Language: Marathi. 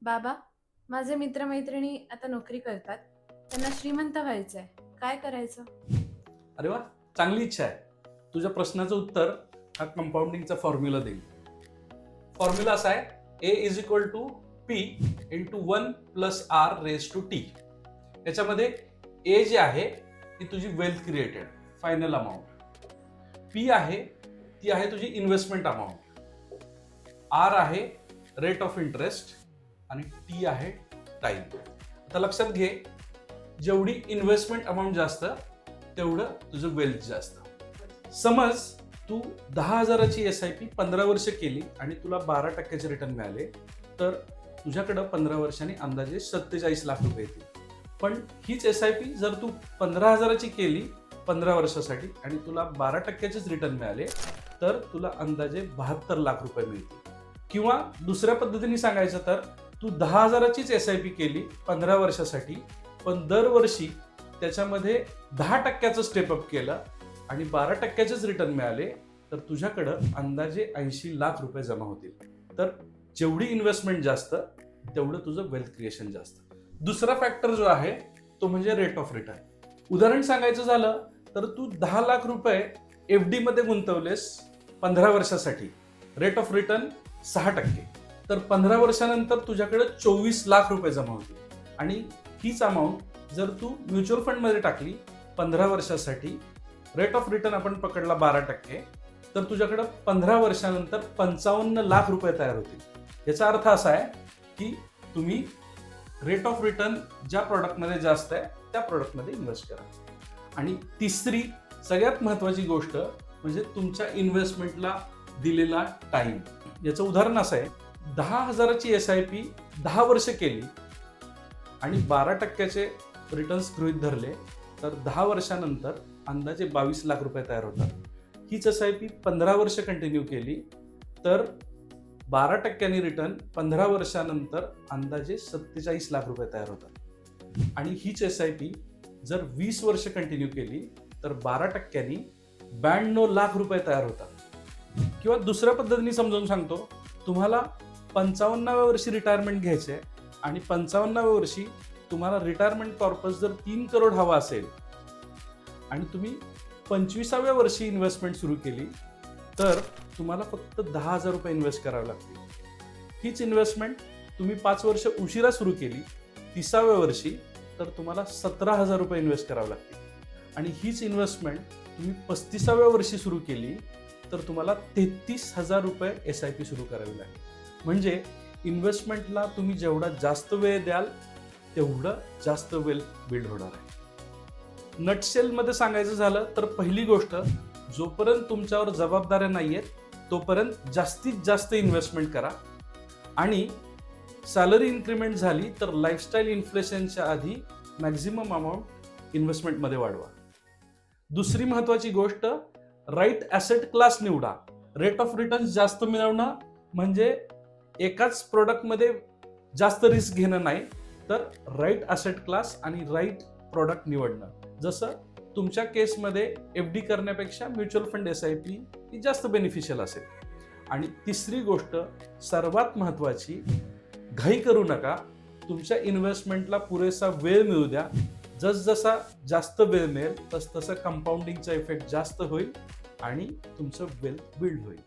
बाबा, माझे मित्रमैत्रिणी आता नोकरी करतात. त्यांना श्रीमंत व्हायचंय. काय करायचं? अरे वा, चांगली इच्छा आहे. तुझ्या प्रश्नाचं उत्तर हा कंपाऊंडिंगचा फॉर्म्युला देईल. फॉर्म्युला असा आहे, A is equal to P into 1 plus R raise to T. याच्यामध्ये ए जी आहे ती तुझी wealth created final amount, P आहे ती आहे तुझी इन्व्हेस्टमेंट अमाऊंट, आर आहे रेट ऑफ इंटरेस्ट आणि टी आहे टाइम. आता लक्षात घे, जेवढी इन्व्हेस्टमेंट अमाऊंट जास्त तेवढं तुझं वेल्थ जास्त. समज तू 10,000ची SIP 15 वर्ष केली आणि तुला 12% रिटर्न मिळाले, तर तुझ्याकडं 15 वर्षांनी अंदाजे 47 लाख रुपये येतील. पण हीच SIP जर तू 15,000ची केली 15 वर्षासाठी आणि तुला 12%चेच रिटर्न मिळाले, तर तुला अंदाजे 72 लाख रुपये मिळतील. किंवा दुसऱ्या पद्धतीने सांगायचं तर तू 10,000चीच SIP केली 15 वर्षासाठी, पण दरवर्षी त्याच्यामध्ये 10%चं स्टेपअप केलं आणि 12%चेच रिटर्न मिळाले, तर तुझ्याकडं अंदाजे 80 लाख रुपये जमा होतील. तर जेवढी इन्व्हेस्टमेंट जास्त तेवढं तुझं वेल्थ क्रिएशन जास्त. दुसरा फॅक्टर जो आहे तो म्हणजे रेट ऑफ रिटर्न. उदाहरण सांगायचं झालं तर तू 10 लाख रुपये FD मध्ये गुंतवलेस 15 वर्षासाठी, रेट ऑफ रिटर्न 6%, तर 15 वर्षानंतर तुझ्याकडे 24 लाख रुपये जमा होतील. आणि हीच अमाऊंट जर तू म्युच्युअल फंडमध्ये टाकली 15 वर्षासाठी, रेट ऑफ रिटर्न आपण पकडला 12%, तर तुझ्याकडं 15 वर्षानंतर 55 लाख रुपये तयार होतील. याचा अर्थ असा आहे की तुम्ही रेट ऑफ रिटर्न ज्या प्रोडक्टमध्ये जास्त आहे त्या प्रोडक्टमध्ये इन्व्हेस्ट करा. आणि तिसरी सगळ्यात महत्त्वाची गोष्ट म्हणजे तुमच्या इन्व्हेस्टमेंटला दिलेला टाइम. याचं उदाहरण असं आहे, 10,000ची SIP 10 वर्ष केली आणि 12%चे रिटर्न्स गृहीत धरले, तर 10 वर्षानंतर अंदाजे 22 लाख रुपये तयार होतात. हीच SIP 15 वर्ष कंटिन्यू केली तर 12%नी रिटर्न 15 वर्षानंतर अंदाजे 47 लाख रुपये तयार होतात. आणि हीच SIP जर 20 वर्ष कंटिन्यू केली तर 12%नी 92 लाख रुपये तयार होतात. किंवा दुसऱ्या पद्धतीने समजावून सांगतो, तुम्हाला 55व्या वर्षी रिटायरमेंट घ्यायचे आहे आणि 55व्या वर्षी तुम्हाला रिटायरमेंट कॉर्पस जर 3 करोड हवा असेल आणि तुम्ही 25व्या वर्षी इन्व्हेस्टमेंट सुरू केली, तर तुम्हाला फक्त 10,000 रुपये इन्व्हेस्ट करावे लागतील. हीच इन्व्हेस्टमेंट तुम्ही 5 वर्ष उशिरा सुरू केली 30व्या वर्षी, तर तुम्हाला 17,000 रुपये इन्व्हेस्ट करावे लागतील. आणि हीच इन्व्हेस्टमेंट तुम्ही 35व्या वर्षी सुरू केली तर तुम्हाला 33,000 रुपये SIP सुरू करावी लागेल. म्हणजे इन्व्हेस्टमेंटला तुम्ही जेवढा जास्त वेळ द्याल तेवढं जास्त वेल्थ बिल्ड होणार आहे. नटशेलमध्ये सांगायचं झालं तर पहिली गोष्ट, जोपर्यंत तुमच्यावर जबाबदाऱ्या नाही आहेत तोपर्यंत जास्तीत जास्त इन्व्हेस्टमेंट करा. आणि सॅलरी इन्क्रीमेंट झाली तर लाईफस्टाईल इन्फ्लेशनच्या आधी मॅक्झिमम अमाऊंट इन्व्हेस्टमेंटमध्ये वाढवा. दुसरी महत्त्वाची गोष्ट, राईट ॲसेट क्लास निवडा. रेट ऑफ रिटर्न जास्त मिळवणं म्हणजे एकाच प्रोडक्टमध्ये जास्त रिस्क घेणं नाही, तर राईट ॲसेट क्लास आणि राईट प्रोडक्ट निवडणं. जसं तुमच्या केसमध्ये FD करण्यापेक्षा म्युच्युअल फंड SIP ही जास्त बेनिफिशियल असेल. आणि तिसरी गोष्ट सर्वात महत्त्वाची, घाई करू नका. तुमच्या इन्व्हेस्टमेंटला पुरेसा वेळ मिळू द्या. जसजसा जास्त वेळ मिळेल तसं कंपाऊंडिंगचा इफेक्ट जास्त होईल आणि तुमचं वेल्थ बिल्ड होईल.